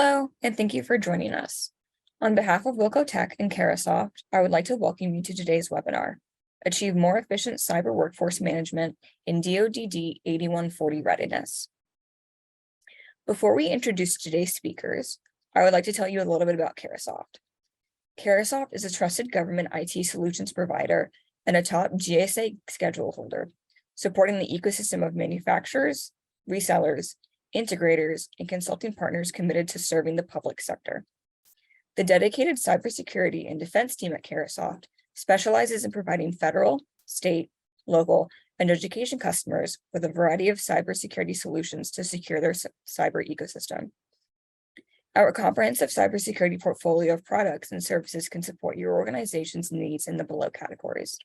Hello, and thank you for joining us. On behalf of Wilco Tech and Carahsoft, I would like to welcome you to today's webinar, Achieve More Efficient Cyber Workforce Management in DoDD 8140 Readiness. Before we introduce today's speakers, I would like to tell you a little bit about Carahsoft. Carahsoft is a trusted government IT solutions provider and a top GSA schedule holder, supporting the ecosystem of manufacturers, resellers, integrators, and consulting partners committed to serving the public sector. The dedicated cybersecurity and defense team at Carahsoft specializes in providing federal, state, local, and education customers with a variety of cybersecurity solutions to secure their cyber ecosystem. Our comprehensive cybersecurity portfolio of products and services can support your organization's needs in the below categories.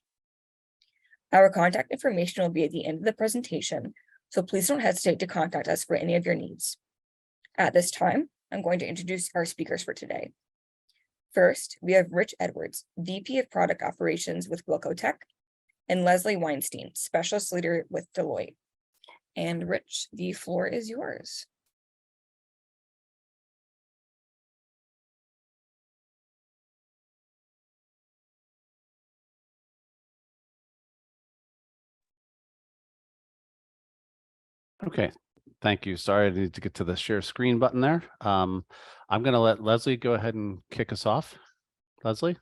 Our contact information will be at the end of the presentation, so please don't hesitate to contact us for any of your needs. At this time, I'm going to introduce our speakers for today. First, we have Rich Edwards, VP of Product Operations with Wilco Tech, and Leslie Weinstein, Specialist Leader with Deloitte. And Rich, the floor is yours. Okay, thank you. Sorry, I need to get to the share screen button there. I'm going to let Leslie go ahead and kick us off. Leslie?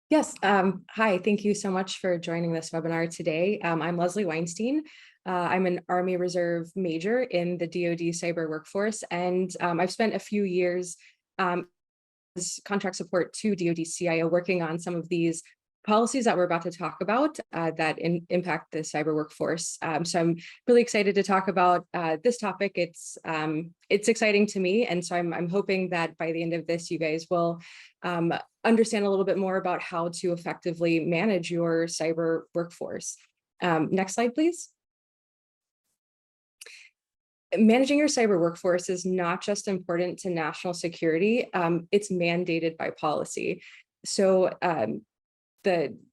Yes. Hi, thank you so much for joining this webinar today. I'm Leslie Weinstein. I'm an Army Reserve major in the DoD cyber workforce, and I've spent a few years as contract support to DoD CIO working on some of these policies that we're about to talk about that impact the cyber workforce. So I'm really excited to talk about this topic. It's exciting to me, and so I'm hoping that by the end of this, you guys will understand a little bit more about how to effectively manage your cyber workforce. Next slide, please. Managing your cyber workforce is not just important to national security, it's mandated by policy. So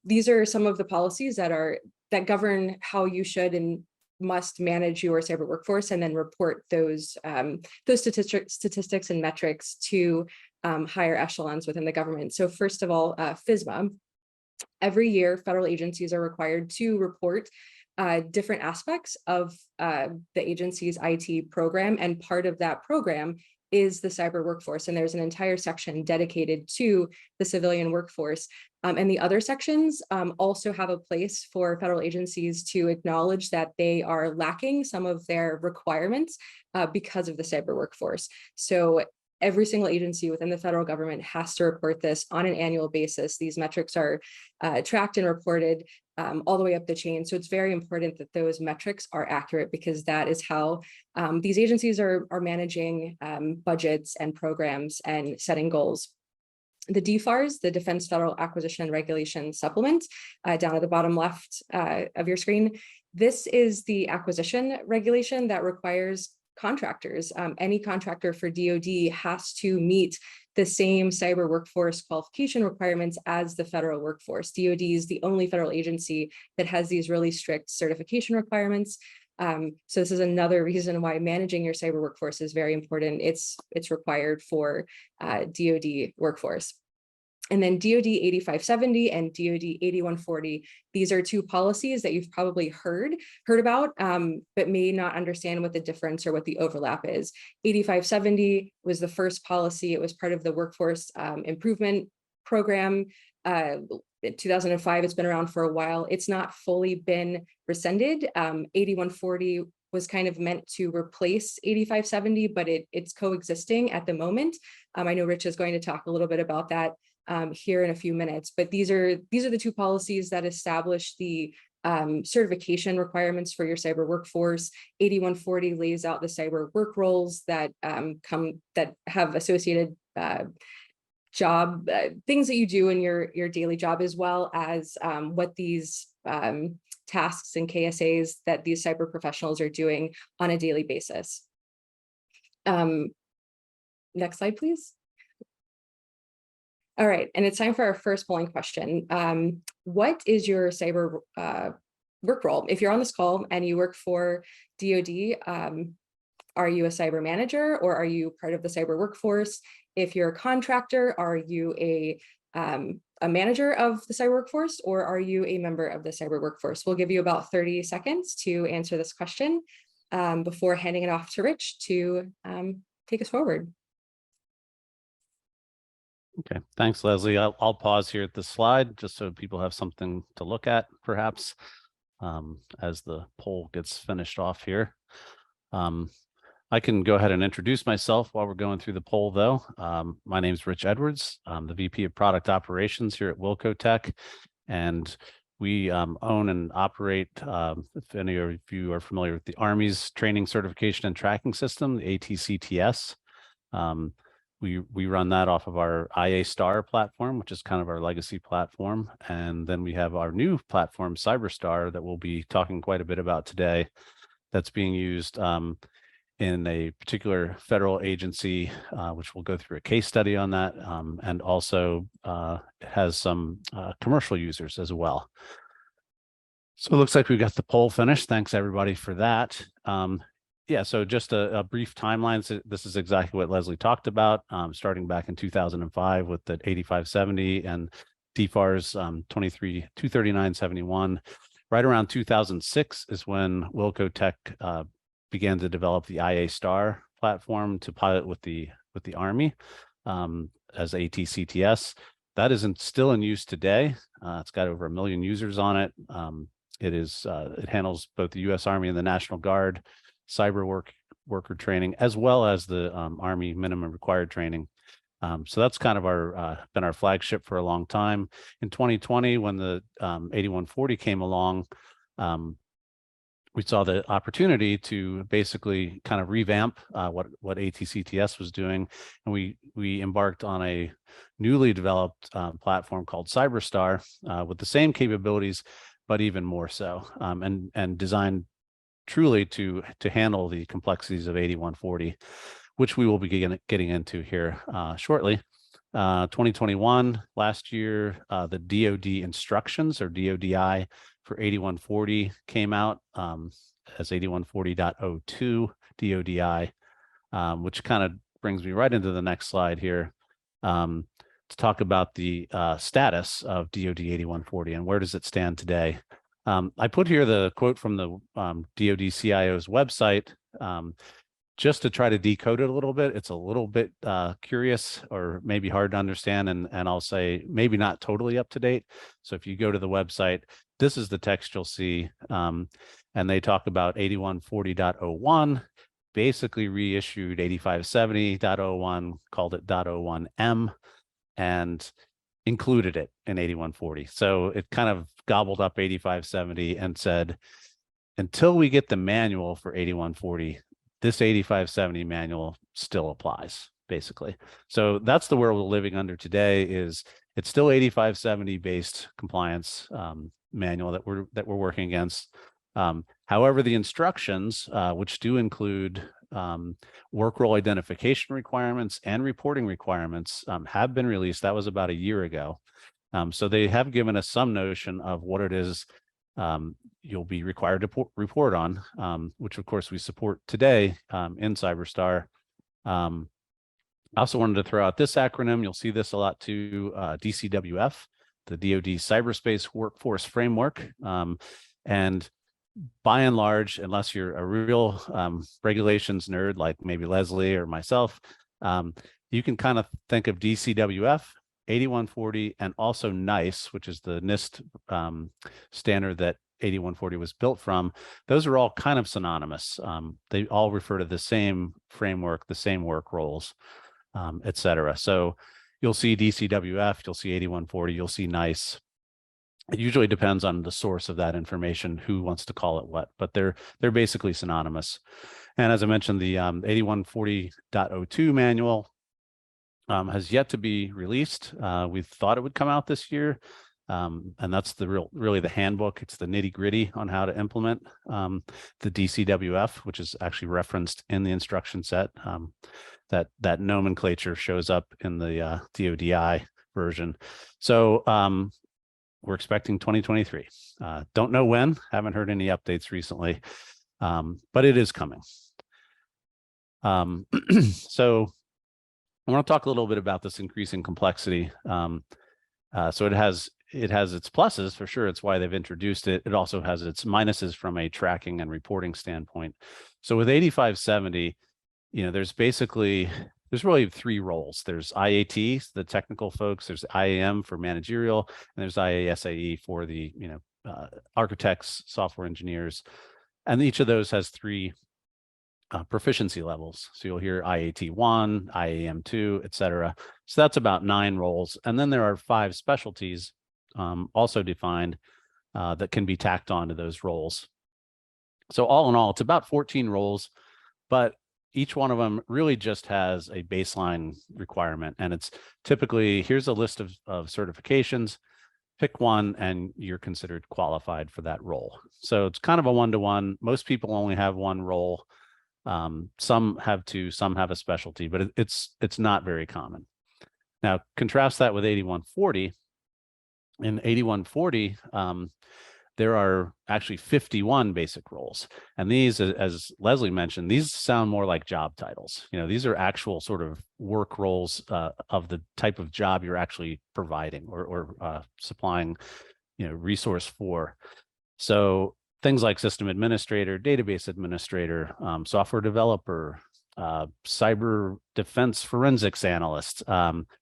these are some of the policies that govern how you should and must manage your cyber workforce, and then report those statistics and metrics to higher echelons within the government. So first of all, FISMA. Every year, federal agencies are required to report different aspects of the agency's IT program, and part of that program is the cyber workforce, and there's an entire section dedicated to the civilian workforce. And the other sections also have a place for federal agencies to acknowledge that they are lacking some of their requirements because of the cyber workforce. So every single agency within the federal government has to report this on an annual basis. These metrics are tracked and reported all the way up the chain. So it's very important that those metrics are accurate, because that is how these agencies are managing budgets and programs and setting goals. The DFARS, the Defense Federal Acquisition and Regulation Supplement, down at the bottom left of your screen, this is the acquisition regulation that requires contractors. Any contractor for DoD has to meet the same cyber workforce qualification requirements as the federal workforce. DoD is the only federal agency that has these really strict certification requirements. So this is another reason why managing your cyber workforce is very important. It's required for DoD workforce. And then DoD 8570 and DoD 8140, these are two policies that you've probably heard about, but may not understand what the difference or what the overlap is. 8570 was the first policy. It was part of the Workforce Improvement Program. In 2005, it's been around for a while. It's not fully been rescinded. 8140 was kind of meant to replace 8570, but it's coexisting at the moment. I know Rich is going to talk a little bit about that here in a few minutes, but these are the two policies that establish the certification requirements for your cyber workforce. 8140 lays out the cyber work roles that have associated job things that you do in your daily job, as well as what these tasks and KSAs that these cyber professionals are doing on a daily basis. Next slide, please. All right, and it's time for our first polling question. What is your cyber work role? If you're on this call and you work for DoD, Are you a cyber manager, or are you part of the cyber workforce? If you're a contractor, are you a manager of the cyber workforce, or are you a member of the cyber workforce? We'll give you about 30 seconds to answer this question before handing it off to Rich to take us forward. Okay, thanks, Leslie. I'll pause here at the slide just so people have something to look at, perhaps, as the poll gets finished off here. I can go ahead and introduce myself while we're going through the poll, though. My name is Rich Edwards. I'm the VP of Product Operations here at Wilco Tech, and we own and operate, if any of you are familiar with the Army's Training Certification and Tracking System, the ATCTS. We run that off of our IA Star platform, which is kind of our legacy platform. And then we have our new platform, CyberStar, that we'll be talking quite a bit about today, that's being used in a particular federal agency, which we'll go through a case study on that, and also has some commercial users as well. So it looks like we got the poll finished. Thanks everybody for that. Yeah, so just a brief timeline. So this is exactly what Leslie talked about, starting back in 2005 with the 8570 and DFARS 23971. Right around 2006 is when Wilco Tech began to develop the IA Star platform to pilot with the Army as ATCTS. That is still in use today. It's got over 1 million users on it. It handles both the U.S. Army and the National Guard cyber worker training, as well as the Army minimum required training. So that's kind of been our flagship for a long time. In 2020, when the 8140 came along, we saw the opportunity to basically kind of revamp what ATCTS was doing, and we embarked on a newly developed platform called CyberStar with the same capabilities, but even more so, and designed truly to handle the complexities of 8140, which we will be getting into here shortly. 2021, last year, the DoD instructions, or DoDI, for 8140 came out as 8140.02 DoDI, which kind of brings me right into the next slide here to talk about the status of DoD 8140 and where does it stand today. I put here the quote from the DoD CIO's website just to try to decode it a little bit. It's a little bit curious, or maybe hard to understand, and I'll say maybe not totally up to date. So if you go to the website, this is the text you'll see, and they talk about 8140.01, basically reissued 8570.01, called it .01M, and included it in 8140. So it kind of gobbled up 8570 and said, until we get the manual for 8140, this 8570 manual still applies, basically. So that's the world we're living under today. Is it's still 8570 based compliance manual that we're working against. However, the instructions, which do include work role identification requirements and reporting requirements, have been released. That was about a year ago. So they have given us some notion of what it is you'll be required to report on, which of course we support today in CyberStar. I also wanted to throw out this acronym. You'll see this a lot too, DCWF, the DoD Cyberspace Workforce Framework. And by and large, unless you're a real regulations nerd like maybe Leslie or myself, you can kind of think of DCWF, 8140, and also NICE, which is the NIST standard that 8140 was built from. Those are all kind of synonymous. They all refer to the same framework, the same work roles, et cetera. So you'll see DCWF, you'll see 8140, you'll see NICE. It usually depends on the source of that information, who wants to call it what, but they're basically synonymous. And as I mentioned, the 8140.02 manual has yet to be released. We thought it would come out this year, and that's really the handbook. It's the nitty gritty on how to implement the DCWF, which is actually referenced in the instruction set. That nomenclature shows up in the DoDI version. So we're expecting 2023. Don't know when, haven't heard any updates recently, but it is coming. So I want to talk a little bit about this increasing complexity. So it has its pluses for sure. It's why they've introduced it. It also has its minuses from a tracking and reporting standpoint. So with 8570, there's really three roles. There's IAT, the technical folks. There's IAM for managerial, and there's IASAE for the architects, software engineers, and each of those has three proficiency levels. So you'll hear IAT1, IAM2, et cetera. So that's about 9 roles. And then there are 5 specialties also defined that can be tacked on to those roles. So all in all, it's about 14 roles, but each one of them really just has a baseline requirement. And it's typically, here's a list of certifications, pick one, and you're considered qualified for that role. So it's kind of a one-to-one. Most people only have one role. Some have 2, some have a specialty, but it's not very common. Now, contrast that with 8140. In 8140, there are actually 51 basic roles. And these, as Leslie mentioned, these sound more like job titles. These are actual sort of work roles of the type of job you're actually providing or supplying, resource for. So things like system administrator, database administrator, software developer, cyber defense forensics analyst,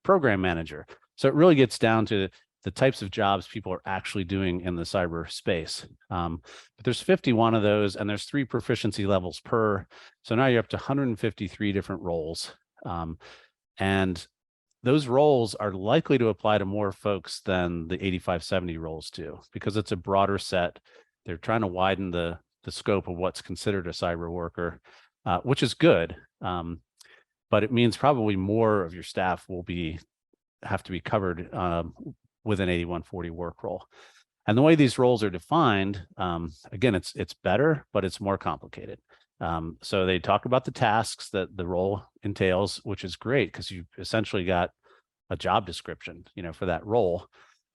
program manager. So it really gets down to the types of jobs people are actually doing in the cyber space. But there's 51 of those, and there's 3 proficiency levels per. So now you're up to 153 different roles. And those roles are likely to apply to more folks than the 8570 roles do, because it's a broader set. They're trying to widen the scope of what's considered a cyber worker, which is good. But it means probably more of your staff will have to be covered with an 8140 work role. And the way these roles are defined, again, it's better, but it's more complicated. So they talk about the tasks that the role entails, which is great because you've essentially got a job description, for that role.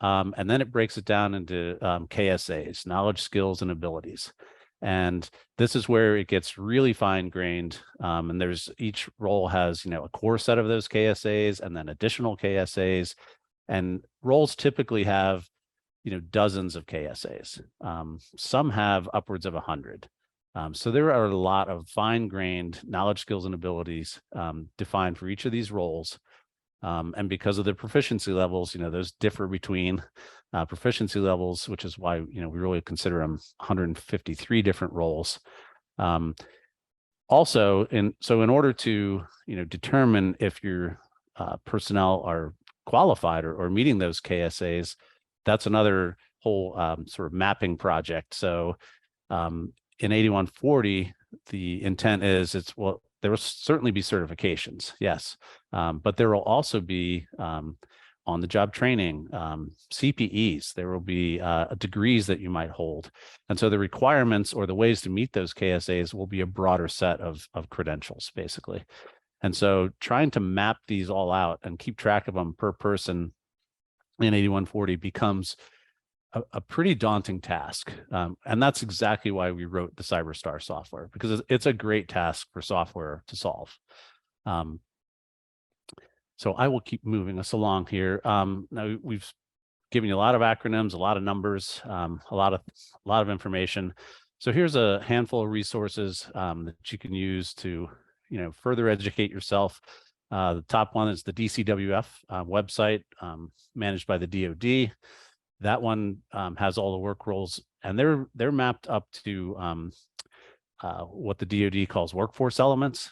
And then it breaks it down into KSAs, knowledge, skills, and abilities. And this is where it gets really fine-grained. And each role has, a core set of those KSAs and then additional KSAs. And roles typically have, dozens of KSAs. Some have upwards of 100. So there are a lot of fine-grained knowledge, skills, and abilities defined for each of these roles. And because of the proficiency levels, those differ between proficiency levels, which is why, we really consider them 153 different roles. Also, in order to, determine if your personnel are qualified or meeting those KSAs, that's another whole sort of mapping project. So in 8140, the intent is there will certainly be certifications, yes, but there will also be on-the-job training, CPEs. There will be degrees that you might hold. And so the requirements or the ways to meet those KSAs will be a broader set of credentials, basically. And so trying to map these all out and keep track of them per person in 8140 becomes a pretty daunting task. And that's exactly why we wrote the CyberStar software, because it's a great task for software to solve. So I will keep moving us along here. Now we've given you a lot of acronyms, a lot of numbers, a lot of information. So here's a handful of resources that you can use to further educate yourself. The top one is the DCWF website managed by the DoD. That one has all the work roles, and they're mapped up to what the DoD calls workforce elements.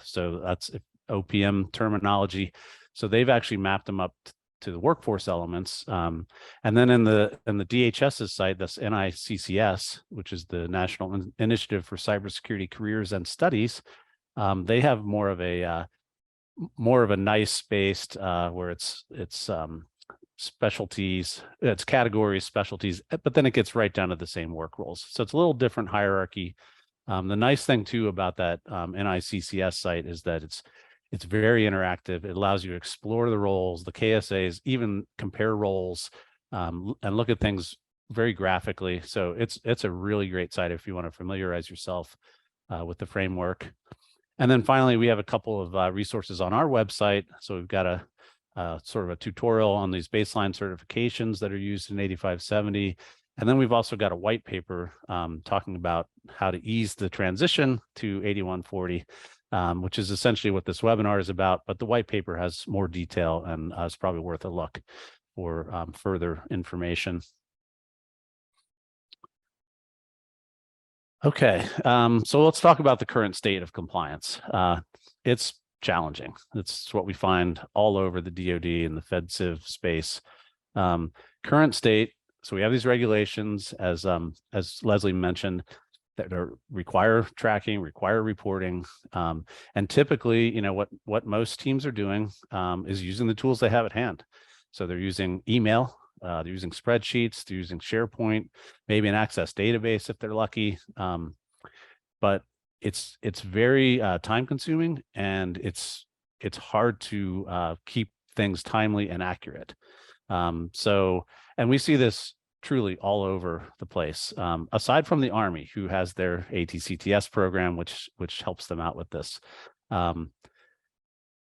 So that's OPM terminology. So they've actually mapped them up to the workforce elements. And then in the DHS's site, that's NICCS, which is the National Initiative for Cybersecurity Careers and Studies, they have more of a NICE-based where it's specialties, it's categories, specialties, but then it gets right down to the same work roles. So it's a little different hierarchy. The nice thing too about that NICCS site is that it's very interactive. It allows you to explore the roles, the KSAs, even compare roles, and look at things very graphically. So it's a really great site if you want to familiarize yourself with the framework. And then finally, we have a couple of resources on our website. So we've got a sort of a tutorial on these baseline certifications that are used in 8570. And then we've also got a white paper talking about how to ease the transition to 8140, which is essentially what this webinar is about. But the white paper has more detail and is probably worth a look for further information. Okay, so let's talk about the current state of compliance. It's challenging. It's what we find all over the DoD and the FedCiv space. Current state, so we have these regulations, as Leslie mentioned, that require tracking, require reporting, and typically, you know, what most teams are doing is using the tools they have at hand. So they're using email, they're using spreadsheets, they're using SharePoint, maybe an Access database if they're lucky, but it's very time consuming, and it's hard to keep things timely and accurate. And we see this truly all over the place, aside from the Army, who has their ATCTS program, which helps them out with this.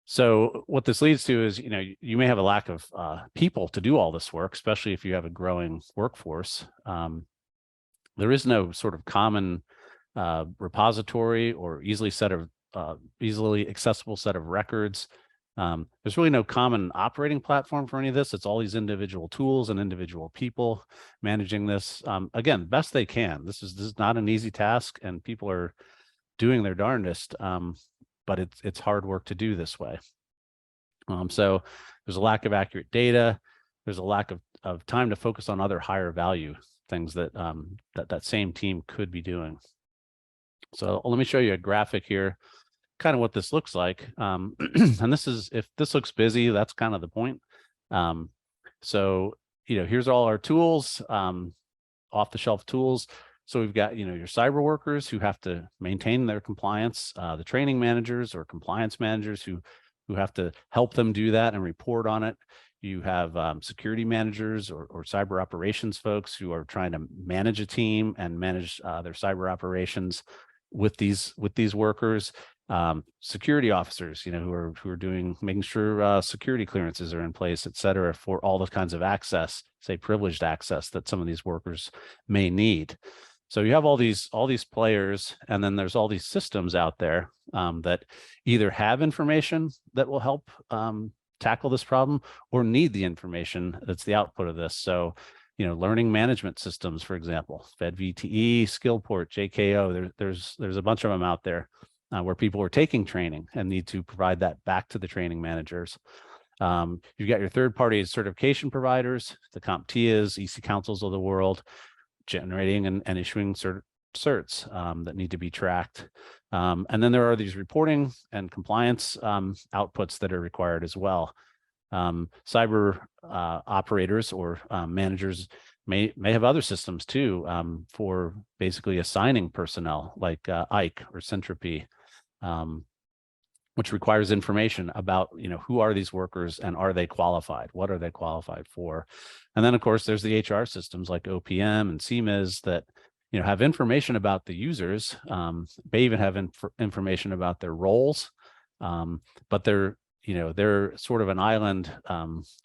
So what this leads to is, you know, you may have a lack of people to do all this work, especially if you have a growing workforce. There is no sort of common repository or easily accessible set of records. There's really no common operating platform for any of this. It's all these individual tools and individual people managing this. Again, best they can. This is not an easy task, and people are doing their darndest. But it's hard work to do this way. So there's a lack of accurate data. There's a lack of time to focus on other higher value things that that same team could be doing. So let me show you a graphic here, kind of what this looks like. And this is, if this looks busy, that's kind of the point. So, you know, here's all our tools, off-the-shelf tools. So we've got, you know, your cyber workers who have to maintain their compliance, the training managers or compliance managers who have to help them do that and report on it. You have security managers or cyber operations folks who are trying to manage a team and manage their cyber operations with these workers. Security officers, you know, who are making sure security clearances are in place, et cetera, for all the kinds of access, say privileged access, that some of these workers may need. So you have all these players, and then there's all these systems out there that either have information that will help tackle this problem or need the information that's the output of this. So, you know, learning management systems, for example, FedVTE, Skillport, JKO, there's a bunch of them out there where people are taking training and need to provide that back to the training managers. You've got your third-party certification providers, the CompTIAs, EC Councils of the world, generating and issuing certs that need to be tracked. And then there are these reporting and compliance outputs that are required as well. Cyber operators or managers may have other systems too for basically assigning personnel, like IKE or Centropy, which requires information about, you know, who are these workers and are they qualified? What are they qualified for? And then, of course, there's the HR systems like OPM and CMIS that, you know, have information about the users. They even have information about their roles, but they're sort of an island,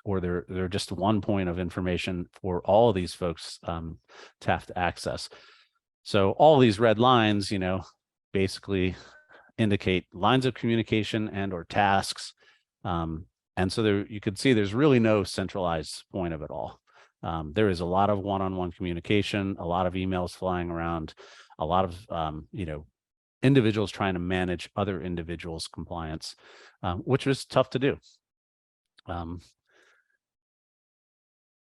or they're just one point of information for all of these folks to have to access. So all these red lines, you know, basically indicate lines of communication and or tasks. And so there, you could see there's really no centralized point of it all. There is a lot of one-on-one communication, a lot of emails flying around, a lot of, you know, individuals trying to manage other individuals' compliance, which is tough to do.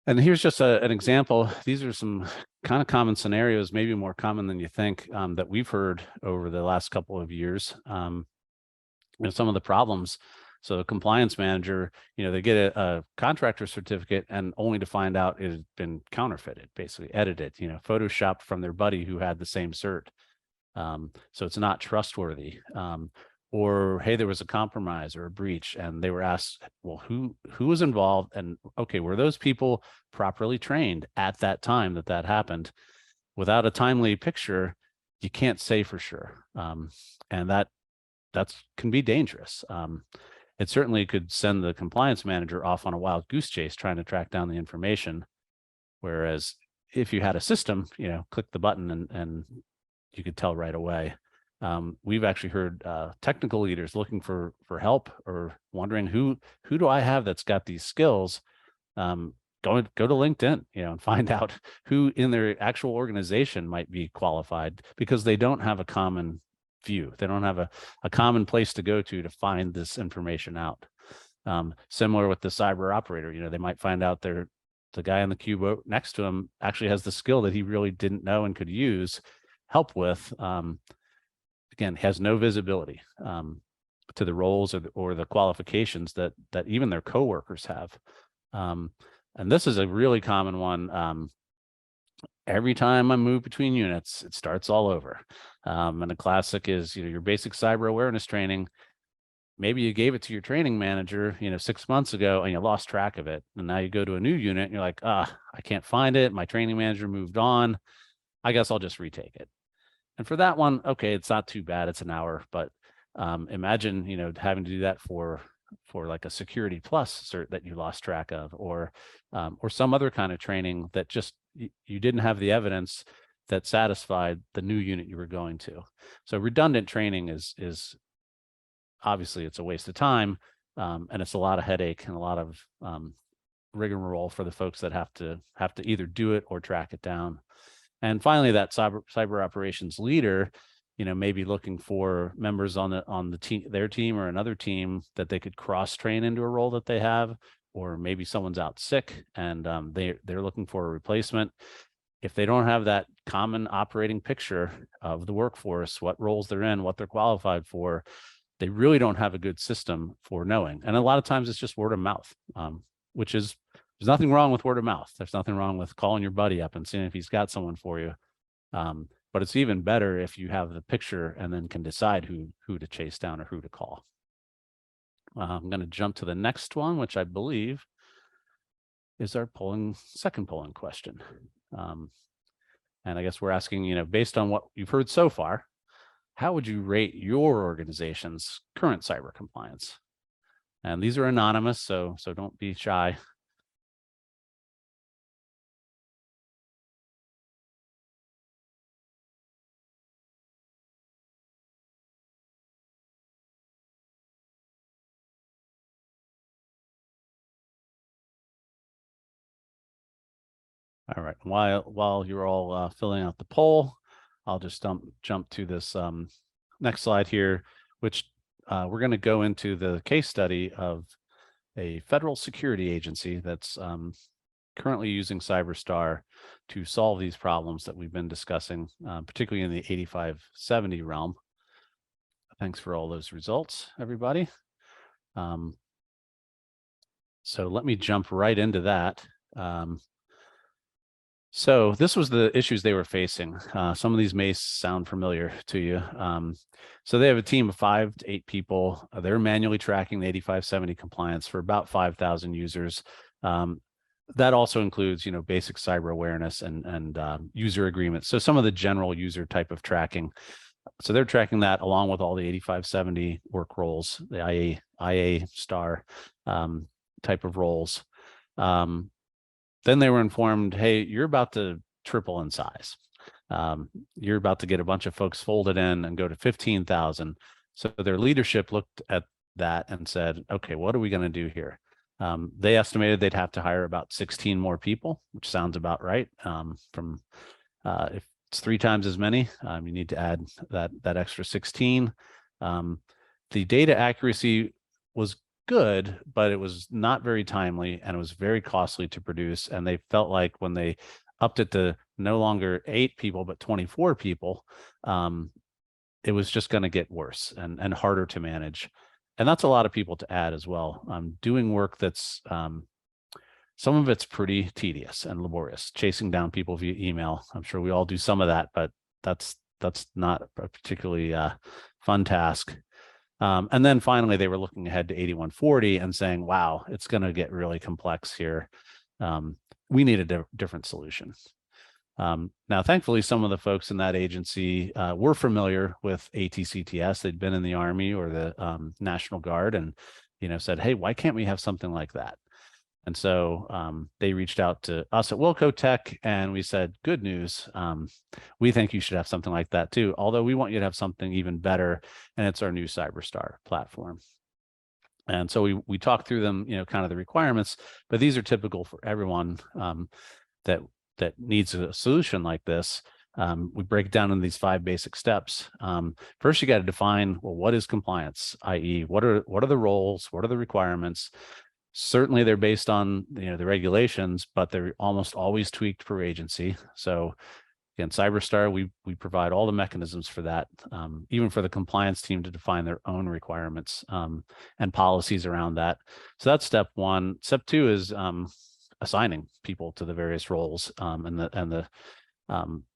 And here's just an example. These are some kind of common scenarios, maybe more common than you think, that we've heard over the last couple of years. You know, some of the problems. So a compliance manager, you know, they get a contractor certificate and only to find out it had been counterfeited, basically edited, you know, photoshopped from their buddy who had the same cert. So it's not trustworthy. Or, hey, there was a compromise or a breach, and they were asked, well, who was involved? And okay, were those people properly trained at that time that happened? Without a timely picture, you can't say for sure. And that can be dangerous. It certainly could send the compliance manager off on a wild goose chase trying to track down the information. Whereas if you had a system, click the button and you could tell right away. We've actually heard technical leaders looking for help or wondering who do I have that's got these skills. Go to LinkedIn, and find out who in their actual organization might be qualified, because they don't have a common view. They don't have a common place to go to find this information out. Similar with the cyber operator, they might find out the guy in the cube next to him actually has the skill that he really didn't know and could use help with. Again, has no visibility to the roles or the qualifications that even their coworkers have. And this is a really common one. Every time I move between units, it starts all over. And a classic is, your basic cyber awareness training. Maybe you gave it to your training manager, 6 months ago, and you lost track of it. And now you go to a new unit and you're like, I can't find it. My training manager moved on. I guess I'll just retake it. And for that one, okay, it's not too bad. It's an hour, but imagine, having to do that for like a security plus cert that you lost track of, or some other kind of training that just you didn't have the evidence that satisfied the new unit you were going to. So redundant training is obviously it's a waste of time, and it's a lot of headache and a lot of rigmarole for the folks that have to either do it or track it down. And finally, that cyber operations leader, may be looking for members on the team, their team or another team that they could cross train into a role that they have, or maybe someone's out sick and they're looking for a replacement. If they don't have that common operating picture of the workforce, what roles they're in, what they're qualified for, they really don't have a good system for knowing. And a lot of times it's just word of mouth, which is, there's nothing wrong with word of mouth. There's nothing wrong with calling your buddy up and seeing if he's got someone for you. But it's even better if you have the picture and then can decide who to chase down or who to call. I'm going to jump to the next one, which I believe is our second polling question. And I guess we're asking, based on what you've heard so far, how would you rate your organization's current cyber compliance? And these are anonymous, so don't be shy. All right, while you're all filling out the poll, I'll just jump to this next slide here, which we're going to go into the case study of a federal security agency that's currently using CyberStar to solve these problems that we've been discussing, particularly in the 8570 realm. Thanks for all those results, everybody. So let me jump right into that. So this was the issues they were facing. Some of these may sound familiar to you. So they have a team of 5 to 8 people. They're manually tracking the 8570 compliance for about 5,000 users. That also includes, basic cyber awareness and user agreements. So some of the general user type of tracking. So they're tracking that along with all the 8570 work roles, the IA star type of roles. Then they were informed, hey, you're about to triple in size. You're about to get a bunch of folks folded in and go to 15,000. So their leadership looked at that and said, okay, what are we going to do here? They estimated they'd have to hire about 16 more people, which sounds about right. If it's 3 times as many, you need to add that extra 16. The data accuracy was good, but it was not very timely and it was very costly to produce. And they felt like when they upped it to no longer 8 people, but 24 people, it was just going to get worse and harder to manage. And that's a lot of people to add as well. Doing work that's, some of it's pretty tedious and laborious, chasing down people via email. I'm sure we all do some of that, but that's not a particularly fun task. And then finally, they were looking ahead to 8140 and saying, wow, it's going to get really complex here. We need a different solution. Now, thankfully, some of the folks in that agency were familiar with ATCTS. They'd been in the Army or the National Guard, and said, "Hey, why can't we have something like that?" And so they reached out to us at Wilco Tech, and we said, "Good news. We think you should have something like that too. Although we want you to have something even better, and it's our new CyberStar platform." And so we talked through them, kind of the requirements, but these are typical for everyone that needs a solution like this. We break it down into these 5 basic steps. First, you got to define, well, what is compliance, i.e., what are the roles, what are the requirements? Certainly, they're based on the regulations, but they're almost always tweaked per agency. So again, CyberStar, we provide all the mechanisms for that, even for the compliance team to define their own requirements and policies around that. So that's step 1. Step 2 is assigning people to the various roles and the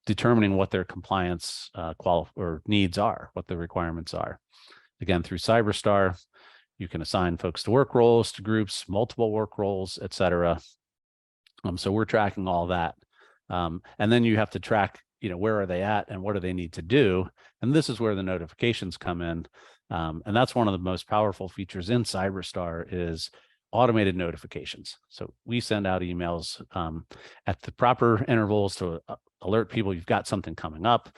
determining what their compliance or needs are, what the requirements are. Again, through CyberStar, you can assign folks to work roles, to groups, multiple work roles, et cetera. So we're tracking all that. And then you have to track, where are they at and what do they need to do? And this is where the notifications come in. And that's one of the most powerful features in CyberStar is automated notifications. So we send out emails at the proper intervals to alert people you've got something coming up.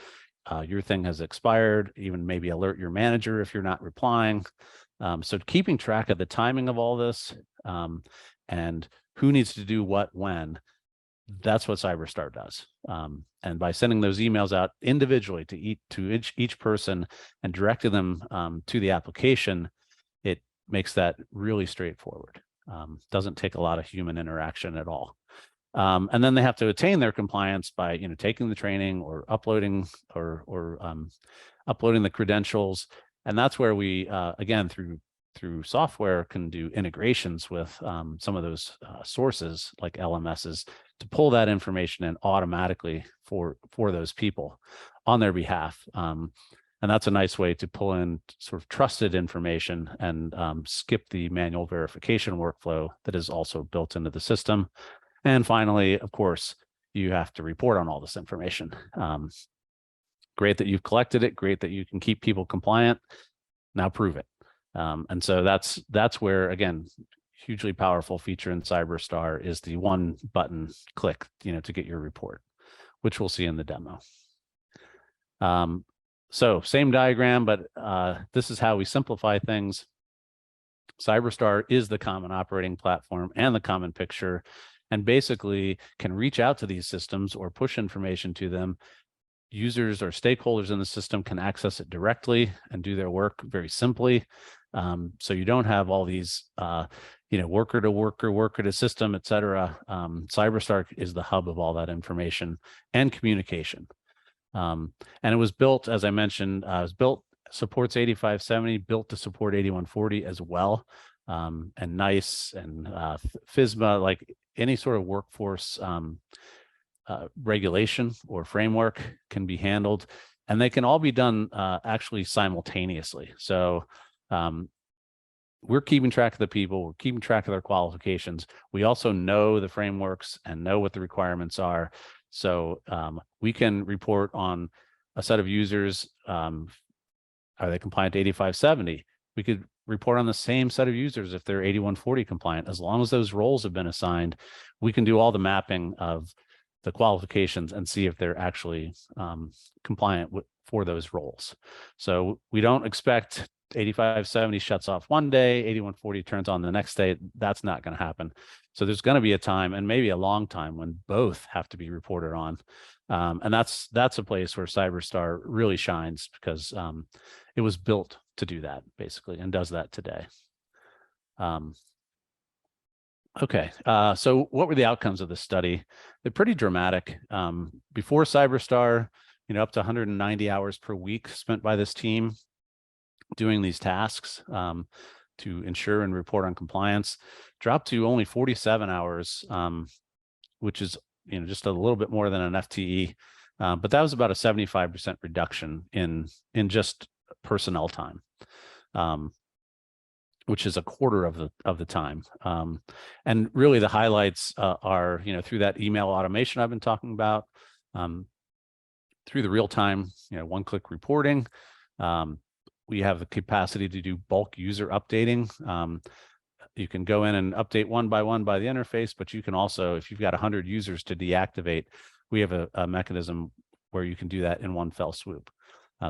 Your thing has expired, even maybe alert your manager if you're not replying. So keeping track of the timing of all this and who needs to do what when, that's what CyberStar does. And by sending those emails out individually to each person and directing them to the application, it makes that really straightforward. Doesn't take a lot of human interaction at all. And then they have to attain their compliance by taking the training or uploading uploading the credentials. And that's where we again through software can do integrations with some of those sources like LMSs to pull that information in automatically for those people on their behalf. And that's a nice way to pull in sort of trusted information and skip the manual verification workflow that is also built into the system. And finally, of course, you have to report on all this information. Great that you've collected it. Great that you can keep people compliant. Now prove it. And so that's where, again, hugely powerful feature in CyberStar is the one button click, to get your report, which we'll see in the demo. So same diagram, but this is how we simplify things. CyberStar is the common operating platform and the common picture, and basically can reach out to these systems or push information to them. Users or stakeholders in the system can access it directly and do their work very simply. So you don't have all these, worker to worker, worker to system, et cetera. CyberStar is the hub of all that information and communication. And it was built, as I mentioned, supports 8570, built to support 8140 as well. And NICE and FISMA, like any sort of workforce regulation or framework can be handled, and they can all be done actually simultaneously. So we're keeping track of the people, we're keeping track of their qualifications. We also know the frameworks and know what the requirements are. So we can report on a set of users. Are they compliant to 8570? We could report on the same set of users if they're 8140 compliant. As long as those roles have been assigned, we can do all the mapping of the qualifications and see if they're actually compliant for those roles. So we don't expect 8570 shuts off one day, 8140 turns on the next day. That's not going to happen. So there's going to be a time, and maybe a long time, when both have to be reported on. And that's a place where CyberStar really shines, because it was built to do that, basically, and does that today. Okay, so what were the outcomes of this study? They're pretty dramatic. Before CyberStar, up to 190 hours per week spent by this team doing these tasks to ensure and report on compliance, dropped to only 47 hours, which is just a little bit more than an FTE. But that was about a 75% reduction in just personnel time, which is a quarter of the time. And really the highlights are, through that email automation I've been talking about, Through the real-time, one-click reporting, we have the capacity to do bulk user updating. You can go in and update one by the interface, but you can also, if you've got 100 users to deactivate, we have a mechanism where you can do that in one fell swoop.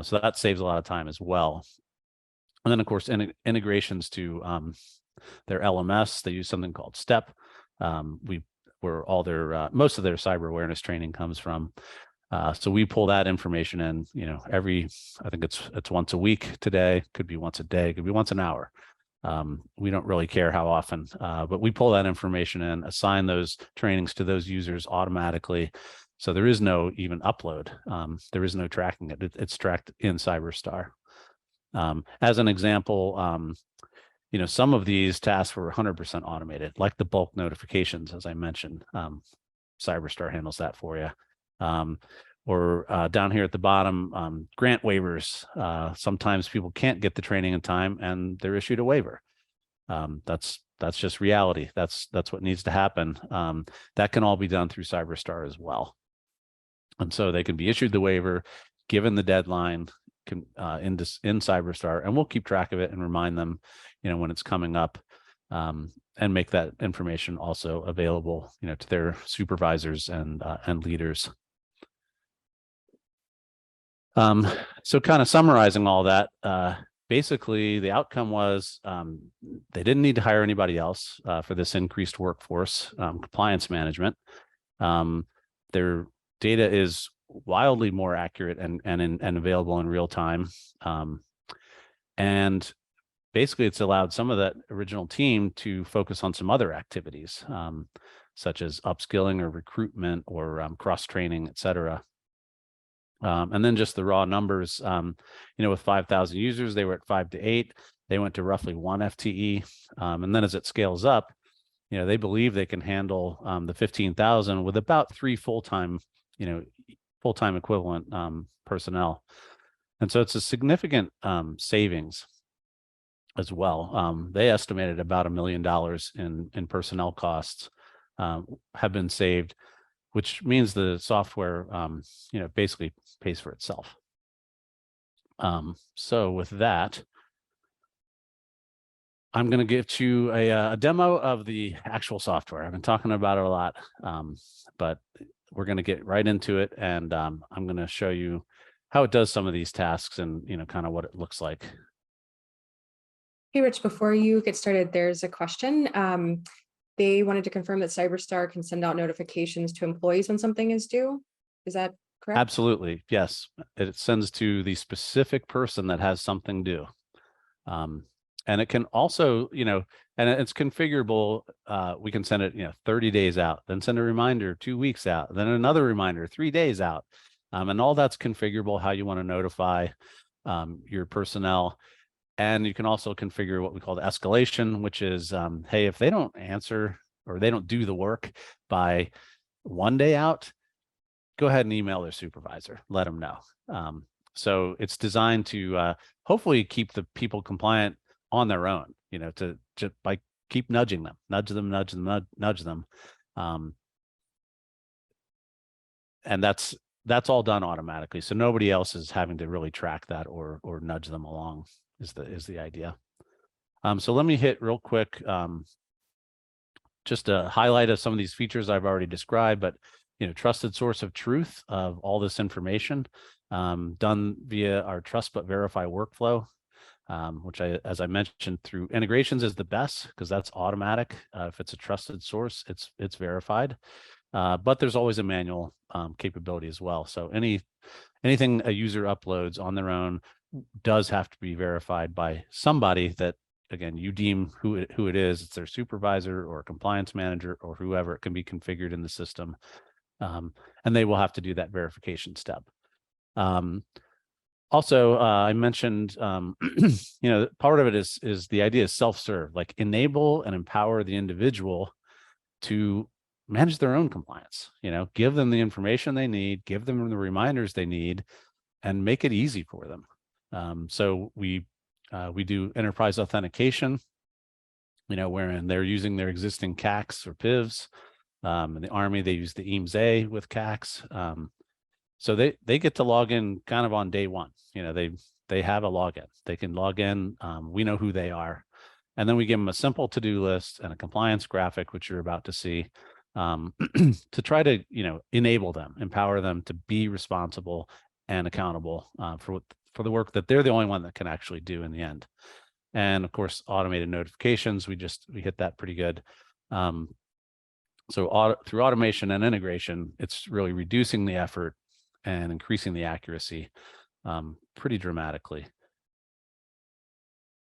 So that saves a lot of time as well. And then, of course, integrations to their LMS. They use something called STEP, where all their most of their cyber awareness training comes from. So we pull that information in, I think it's once a week today, could be once a day, could be once an hour. We don't really care how often, but we pull that information in, assign those trainings to those users automatically. So there is no even upload. There is no tracking it. It's tracked in CyberStar. As an example, some of these tasks were 100% automated, like the bulk notifications, as I mentioned. CyberStar handles that for you. Or down here at the bottom, grant waivers. Sometimes people can't get the training in time and they're issued a waiver. That's just reality. That's what needs to happen. That can all be done through CyberStar as well. And so they can be issued the waiver, given the deadline in CyberStar, and we'll keep track of it and remind them, when it's coming up, and make that information also available, to their supervisors and leaders. So kind of summarizing all that, basically the outcome was they didn't need to hire anybody else for this increased workforce compliance management. Their data is wildly more accurate and available in real time. And basically it's allowed some of that original team to focus on some other activities, such as upskilling or recruitment or cross-training, et cetera. And then just the raw numbers, with 5,000 users, they were at 5 to 8. They went to roughly 1 FTE. And then as it scales up, they believe they can handle the 15,000 with about 3 full-time equivalent personnel. And so it's a significant savings as well. They estimated about $1 million in personnel costs have been saved, which means the software, basically pays for itself. So with that, I'm going to give you a demo of the actual software. I've been talking about it a lot, but we're going to get right into it, and I'm going to show you how it does some of these tasks and, kind of what it looks like. Hey, Rich, before you get started, there's a question. They wanted to confirm that CyberStar can send out notifications to employees when something is due. Is that correct? Absolutely. Yes. It sends to the specific person that has something due. And it can also, and it's configurable. We can send it, 30 days out, then send a reminder 2 weeks out, then another reminder 3 days out. And all that's configurable how you want to notify your personnel. And you can also configure what we call the escalation, which is, hey, if they don't answer or they don't do the work by 1 day out, go ahead and email their supervisor, let them know. So it's designed to hopefully keep the people compliant on their own, to just by keep nudging them, nudge them. And that's all done automatically. So nobody else is having to really track that or nudge them along is the idea. So let me hit real quick, just a highlight of some of these features I've already described, but trusted source of truth of all this information, done via our trust but verify workflow, which as I mentioned, through integrations is the best because that's automatic. If it's a trusted source, it's verified. But there's always a manual capability as well. So anything a user uploads on their own does have to be verified by somebody that, again, you deem who it is. It's their supervisor or compliance manager or whoever. It can be configured in the system, and they will have to do that verification step. Also, I mentioned, part of it is the idea is self-serve, like enable and empower the individual to manage their own compliance, give them the information they need, give them the reminders they need, and make it easy for them. So we do enterprise authentication, wherein they're using their existing CACs or PIVs. In the Army, they use the EAMS-A with CACs. So they get to log in kind of on day one. You know, they have a login. They can log in. We know who they are. And then we give them a simple to-do list and a compliance graphic, which you're about to see, to try to, you know, enable them, empower them to be responsible and accountable for the work that they're the only one that can actually do in the end. And of course, automated notifications, we hit that pretty good. So through automation and integration, it's really reducing the effort and increasing the accuracy pretty dramatically.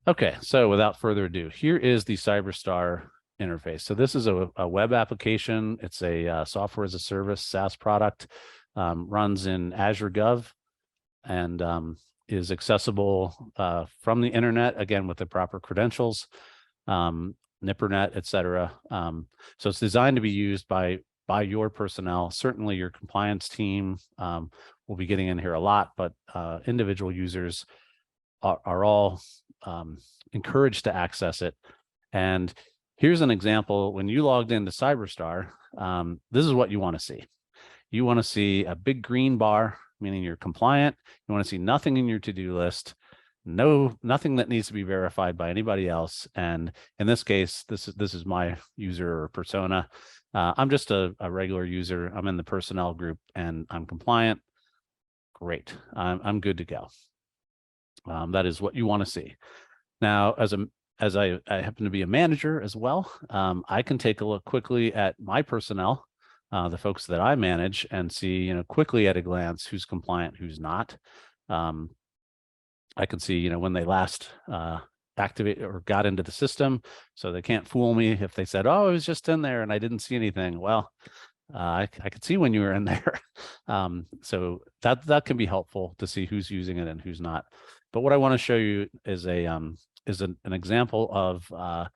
Okay, so without further ado, here is the CyberStar interface. So this is a web application. It's a software as a service SaaS product, runs in Azure Gov, and is accessible from the internet, again, with the proper credentials, NIPRNet, et cetera. So it's designed to be used by your personnel. Certainly your compliance team will be getting in here a lot, but individual users are all encouraged to access it. And here's an example. When you logged into CyberStar, this is what you want to see. You want to see a big green bar, meaning you're compliant. You want to see nothing in your to-do list, nothing that needs to be verified by anybody else. And in this case, this is my user or persona. I'm just a regular user. I'm in the personnel group and I'm compliant. Great. I'm good to go. That is what you want to see. Now, as I happen to be a manager as well, I can take a look quickly at my personnel, the folks that I manage, and see, you know, quickly at a glance who's compliant, who's not. I can see, you know, when they last activated or got into the system, so they can't fool me if they said, "Oh, I was just in there and I didn't see anything." Well, I could see when you were in there. So that can be helpful to see who's using it and who's not. But what I want to show you is an example of a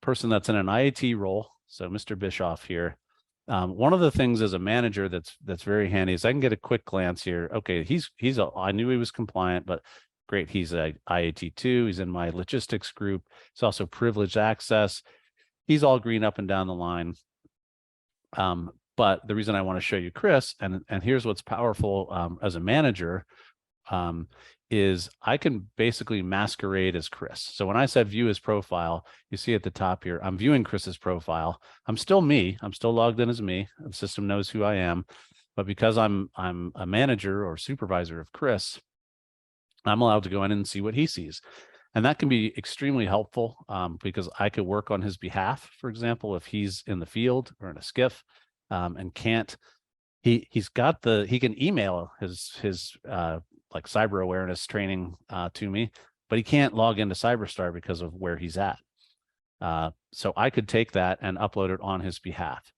person that's in an IAT role. So Mr. Bischoff here. One of the things as a manager that's very handy is I can get a quick glance here. Okay, I knew he was compliant, but great, he's a IAT2. He's in my logistics group. He's also privileged access. He's all green up and down the line. But the reason I want to show you Chris, and here's what's powerful as a manager, is I can basically masquerade as Chris. So when I said view his profile, you see at the top here, I'm viewing Chris's profile. I'm still me. I'm still logged in as me. The system knows who I am. But because I'm a manager or supervisor of Chris, I'm allowed to go in and see what he sees. And that can be extremely helpful because I could work on his behalf. For example, if he's in the field or in a skiff and can't, he can email his like cyber awareness training to me, but he can't log into CyberStar because of where he's at. So I could take that and upload it on his behalf.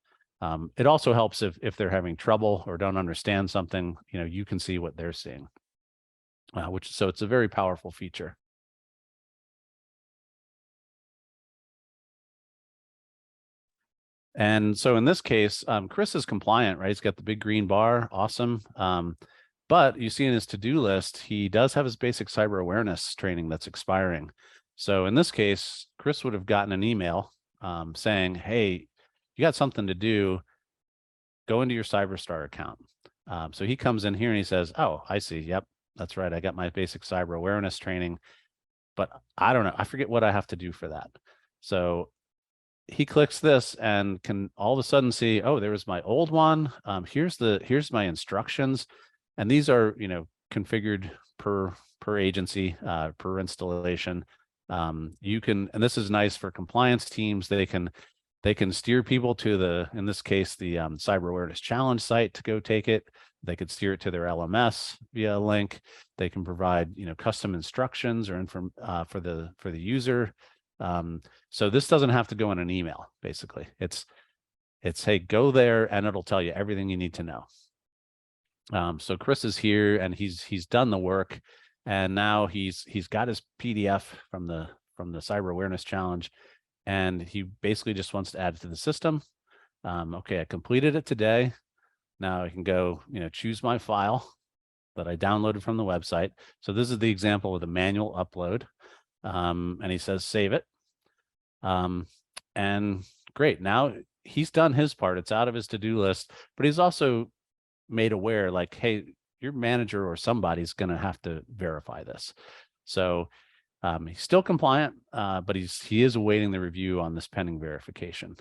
It also helps if they're having trouble or don't understand something, you know, you can see what they're seeing, so it's a very powerful feature. And so in this case, Chris is compliant, right? He's got the big green bar, awesome. But you see in his to-do list, he does have his basic cyber awareness training that's expiring. So in this case, Chris would have gotten an email saying, "Hey, you got something to do, go into your CyberStar account." So he comes in here and he says, "Oh, I see. Yep, that's right. I got my basic cyber awareness training, but I don't know. I forget what I have to do for that." So he clicks this and can all of a sudden see, oh, there was my old one. Here's my instructions. And these are, you know, configured per agency, per installation. You can, and this is nice for compliance teams. They can steer people to in this case, the Cyber Awareness Challenge site to go take it. They could steer it to their LMS via a link. They can provide, you know, custom instructions or for the user. So this doesn't have to go in an email. Basically, it's hey, go there and it'll tell you everything you need to know. So Chris is here and he's done the work, and now he's got his PDF from the Cyber Awareness Challenge, and he basically just wants to add it to the system. Okay, I completed it today. Now I can go, you know, choose my file that I downloaded from the website. So this is the example of the manual upload, and he says save it. And great, now he's done his part. It's out of his to-do list, but he's also made aware, like, hey, your manager or somebody's going to have to verify this. So he's still compliant, but he is awaiting the review on this pending verification.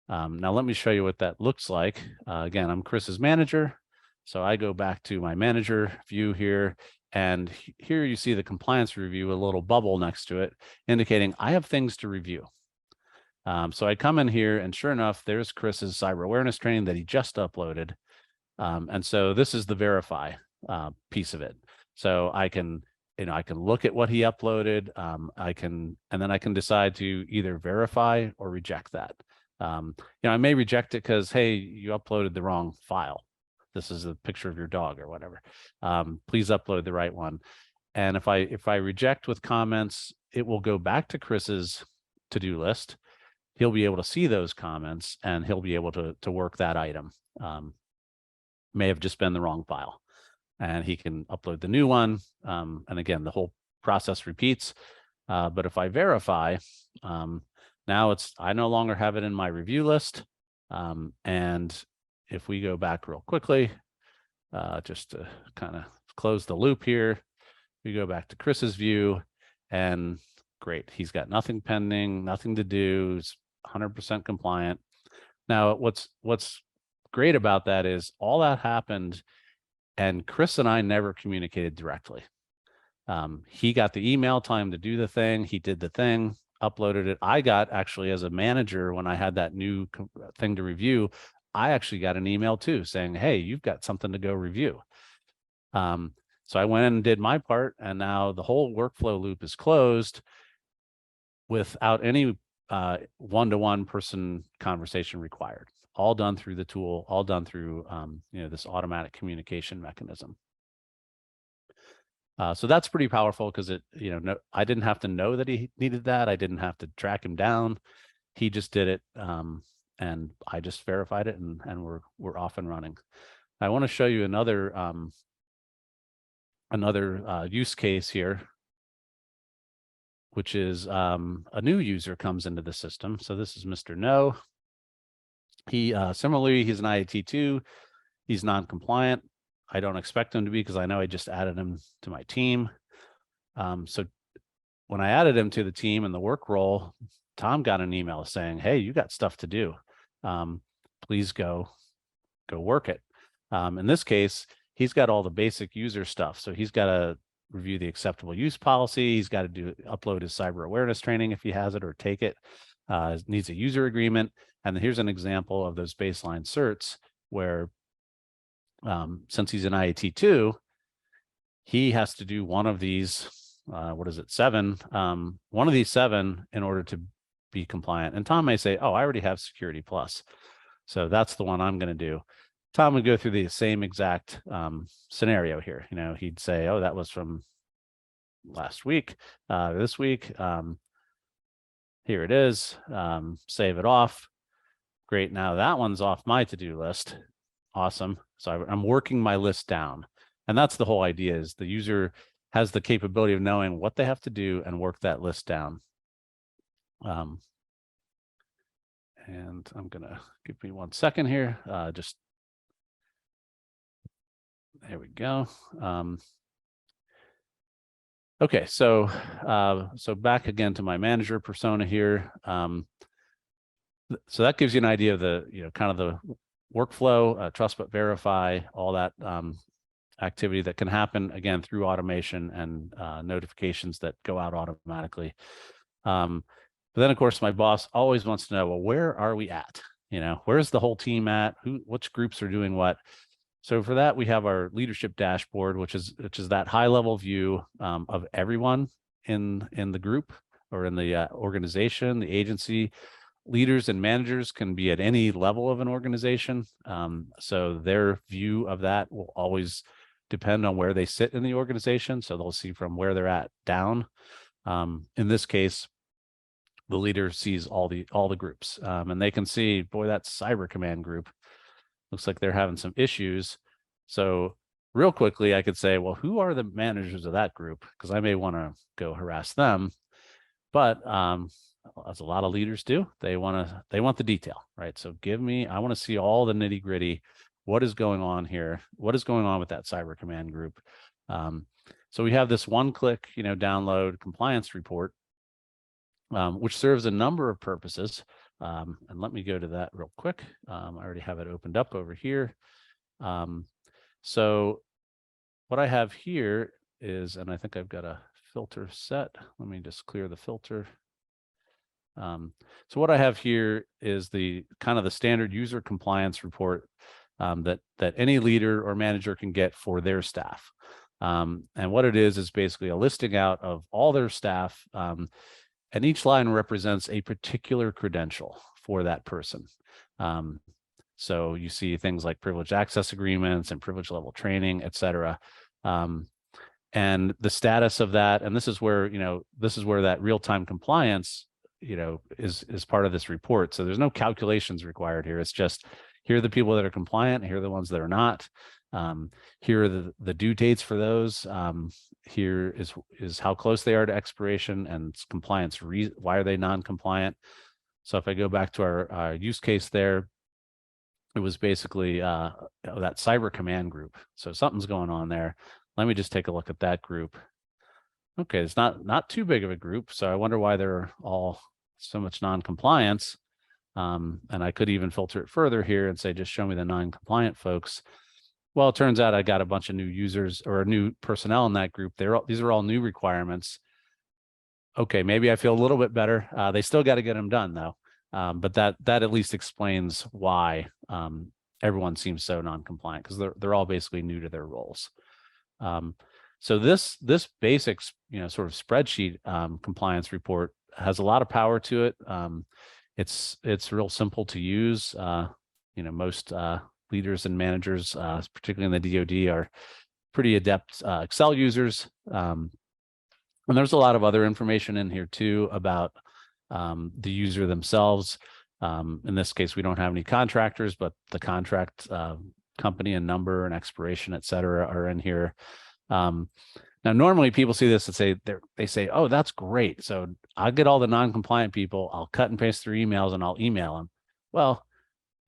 Now let me show you what that looks like. Again, I'm Chris's manager. So I go back to my manager view here, and here you see the compliance review, a little bubble next to it, indicating I have things to review. So I come in here, and sure enough, there's Chris's cyber awareness training that he just uploaded. And so this is the verify piece of it. So I can look at what he uploaded. And then I can decide to either verify or reject that. I may reject it because, hey, you uploaded the wrong file. This is a picture of your dog or whatever. Please upload the right one. And if I reject with comments, it will go back to Chris's to-do list. He'll be able to see those comments, and he'll be able to work that item. May have just been the wrong file, and he can upload the new one. And again, the whole process repeats. But if I verify, now I no longer have it in my review list. And if we go back real quickly, just to kind of close the loop here, we go back to Chris's view, and great, he's got nothing pending, nothing to do, he's 100% compliant. Now, what's great about that is all that happened, and Chris and I never communicated directly. He got the email telling him to do the thing, he did the thing, uploaded it. I got, actually, as a manager, when I had that new thing to review, I actually got an email too saying, hey, you've got something to go review. So I went in and did my part, and now the whole workflow loop is closed without any one-to-one person conversation required. All done through the tool, all done through this automatic communication mechanism. So that's pretty powerful because I didn't have to know that he needed that. I didn't have to track him down. He just did it, and I just verified it, and we're off and running. I want to show you another use case here, which is a new user comes into the system. So this is Mr. No. He similarly, he's an IAT2. He's non-compliant. I don't expect him to be because I know I just added him to my team. So when I added him to the team in the work role, Tom got an email saying, hey, you got stuff to do. Please go work it. In this case, he's got all the basic user stuff. So he's got to review the acceptable use policy. He's got to upload his cyber awareness training if he has it, or take it. Needs a user agreement. And here's an example of those baseline certs where, since he's an IAT2, he has to do one of these, 7? One of these 7 in order to be compliant. And Tom may say, oh, I already have Security Plus. So that's the one I'm going to do. Tom would go through the same exact scenario here. He'd say, oh, that was from last week, this week. Here it is. Save it off. Great. Now that one's off my to-do list. Awesome. So I'm working my list down. And that's the whole idea, is the user has the capability of knowing what they have to do and work that list down. And I'm going to give me 1 second here. There we go. Okay, so back again to my manager persona here. So that gives you an idea of the kind of the workflow, trust but verify, all that activity that can happen again through automation and notifications that go out automatically. But then, of course, my boss always wants to know, well, where are we at? Where's the whole team at? Which groups are doing what? So for that, we have our leadership dashboard, which is that high level view of everyone in the group or in the organization, the agency. Leaders and managers can be at any level of an organization. So their view of that will always depend on where they sit in the organization. So they'll see from where they're at down. In this case, the leader sees all the groups, and they can see, boy, that Cyber Command group looks like they're having some issues. So real quickly, I could say, well, who are the managers of that group? Because I may want to go harass them. But as a lot of leaders do, they want the detail, right? So I want to see all the nitty gritty. What is going on here? What is going on with that cyber command group? So we have this one-click, download compliance report, which serves a number of purposes. And let me go to that real quick. I already have it opened up over here. So what I have here is, and I think I've got a filter set. Let me just clear the filter. So what I have here is the kind of the standard user compliance report that any leader or manager can get for their staff. And what it is basically a listing out of all their staff, and each line represents a particular credential for that person. So you see things like privileged access agreements and privilege level training, et cetera. And the status of that, and this is where that real-time compliance, is part of this report. So there's no calculations required here. It's just, here are the people that are compliant, here are the ones that are not. Here are the due dates for those. Here is how close they are to expiration and compliance. Why are they non-compliant? So if I go back to our use case there, it was basically that cyber command group. So something's going on there. Let me just take a look at that group. Okay, it's not too big of a group. So I wonder why they're all so much non-compliance. And I could even filter it further here and say, just show me the non-compliant folks. Well, it turns out I got a bunch of new users or new personnel in that group. These are all new requirements. Okay, maybe I feel a little bit better. They still got to get them done though. But that at least explains why everyone seems so non-compliant, because they're all basically new to their roles. So this basic sort of spreadsheet compliance report has a lot of power to it. It's real simple to use. Most leaders and managers, particularly in the DoD, are pretty adept Excel users. And there's a lot of other information in here too about the user themselves. In this case, we don't have any contractors, but the contract company and number and expiration, et cetera, are in here. Now, normally people see this and they say, oh, that's great. So I'll get all the non-compliant people, I'll cut and paste their emails and I'll email them. Well,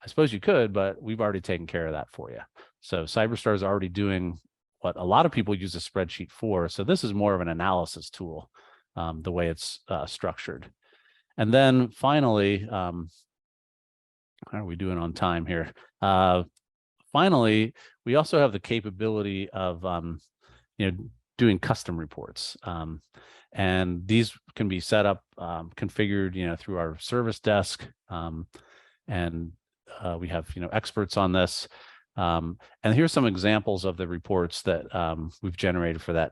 I suppose you could, but we've already taken care of that for you. So Cyberstar is already doing what a lot of people use a spreadsheet for. So this is more of an analysis tool, the way it's structured. And then finally, how are we doing on time here? Finally, we also have the capability of doing custom reports. And these can be set up, configured, through our service desk. And we have, experts on this. And here's some examples of the reports that we've generated for that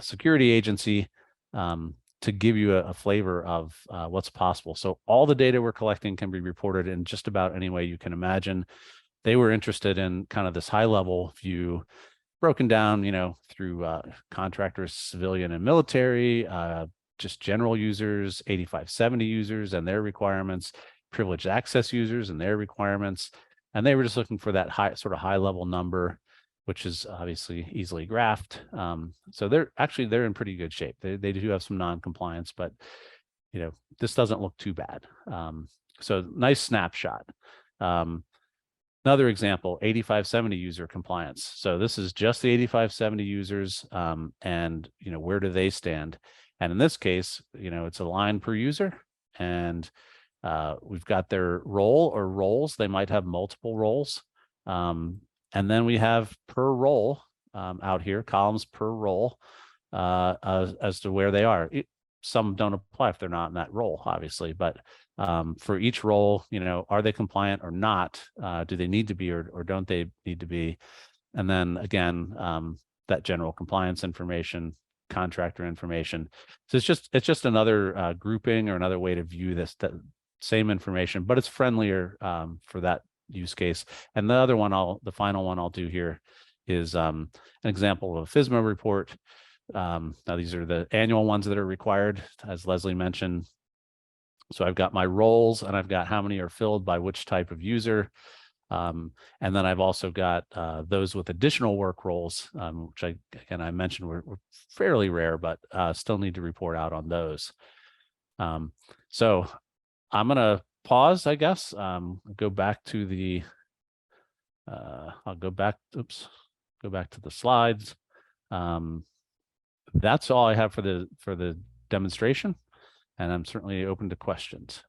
security agency to give you a flavor of what's possible. So all the data we're collecting can be reported in just about any way you can imagine. They were interested in kind of this high level view, broken down, through contractors, civilian and military, just general users, 8570 users and their requirements, privileged access users and their requirements. And they were just looking for that high level number, which is obviously easily graphed. So they're in pretty good shape. They do have some non-compliance, but this doesn't look too bad. So nice snapshot. Another example, 8570 user compliance. So this is just the 8570 users, and where do they stand? And in this case, it's a line per user, and we've got their role or roles. They might have multiple roles. And then we have per role out here, columns per role as to where they are. Some don't apply if they're not in that role, obviously, but for each role, are they compliant or not? Do they need to be or don't they need to be? And then again, that general compliance information, contractor information. So it's just another grouping or another way to view this same information, but it's friendlier for that use case. And the other one, the final one I'll do here is an example of a FSMA report. Now these are the annual ones that are required, as Leslie mentioned. So I've got my roles and I've got how many are filled by which type of user. And then I've also got those with additional work roles, which I mentioned were fairly rare, but still need to report out on those. So I'm gonna pause, I guess. Go back to the I'll go back, go back to the slides. That's all I have for the demonstration, and I'm certainly open to questions.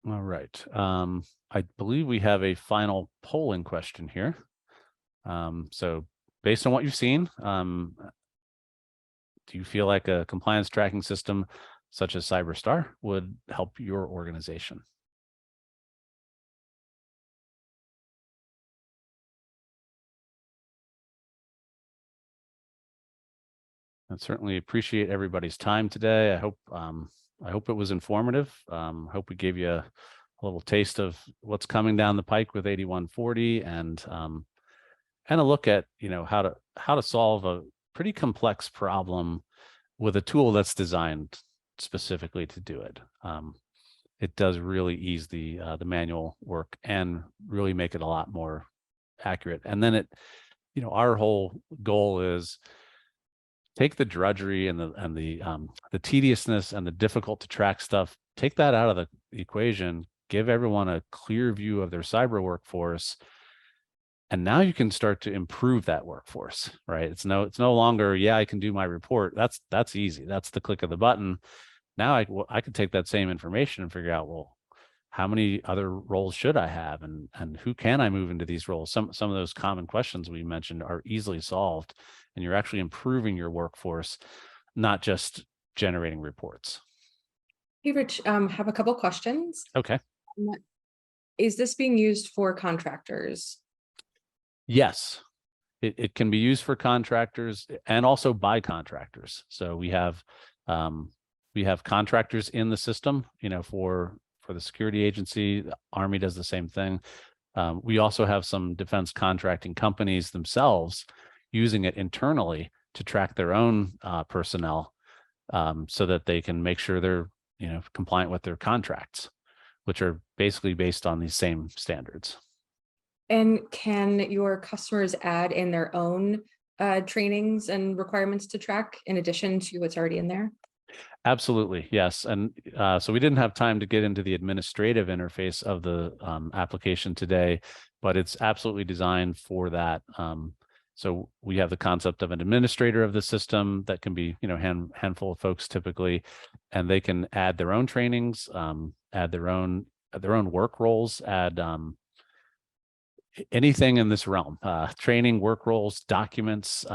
All right. I believe we have a final polling question here. So based on what you've seen, do you feel like a compliance tracking system such as CyberStar would help your organization? I certainly appreciate everybody's time today. I hope it was informative. I hope we gave you a little taste of what's coming down the pike with 8140 and a look at, you know, how to solve a pretty complex problem with a tool that's designed specifically to do it. It does really ease the manual work and really make it a lot more accurate. And then it, you know, our whole goal is take the drudgery and the tediousness and the difficult to track stuff, take that out of the equation, give everyone a clear view of their cyber workforce. And now you can start to improve that workforce, right? It's no longer, yeah, I can do my report. That's easy. That's the click of the button. Now I could take that same information and figure out, well, how many other roles should I have, and who can I move into these roles? Some of those common questions we mentioned are easily solved, and you're actually improving your workforce, not just generating reports. Hey, Rich, have a couple questions. Okay. Is this being used for contractors? Yes, it can be used for contractors and also by contractors. So we have contractors in the system, you know, for the security agency. The Army does the same thing. We also have some defense contracting companies themselves using it internally to track their own personnel, so that they can make sure they're, you know, compliant with their contracts, which are basically based on these same standards. And can your customers add in their own trainings and requirements to track in addition to what's already in there? Absolutely, yes. And so we didn't have time to get into the administrative interface of the application today, but it's absolutely designed for that. So we have the concept of an administrator of the system that can be, you know, handful of folks typically, and they can add their own trainings, add their own work roles, add anything in this realm, training, work roles, documents,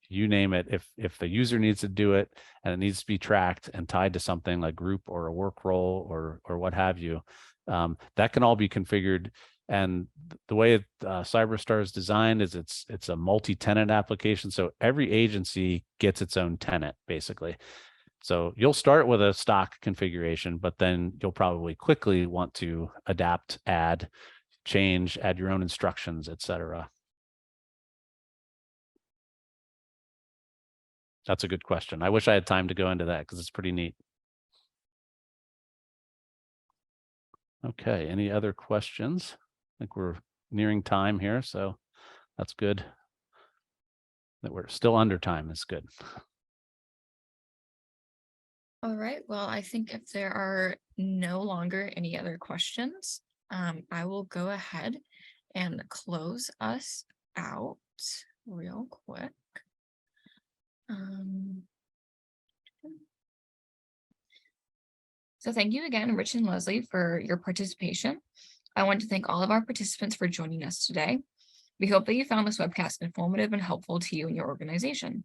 you name it. If the user needs to do it and it needs to be tracked and tied to something like group or a work role or what have you, that can all be configured. And the way CyberStar is designed is it's a multi-tenant application. So every agency gets its own tenant, basically. So you'll start with a stock configuration, but then you'll probably quickly want to adapt, add, change, add your own instructions, etc. That's a good question. I wish I had time to go into that because it's pretty neat. Okay, any other questions? I think we're nearing time here, so that's good. That we're still under time is good. All right, well, I think if there are no longer any other questions, I will go ahead and close us out real quick. So thank you again, Rich and Leslie, for your participation. I want to thank all of our participants for joining us today. We hope that you found this webcast informative and helpful to you and your organization.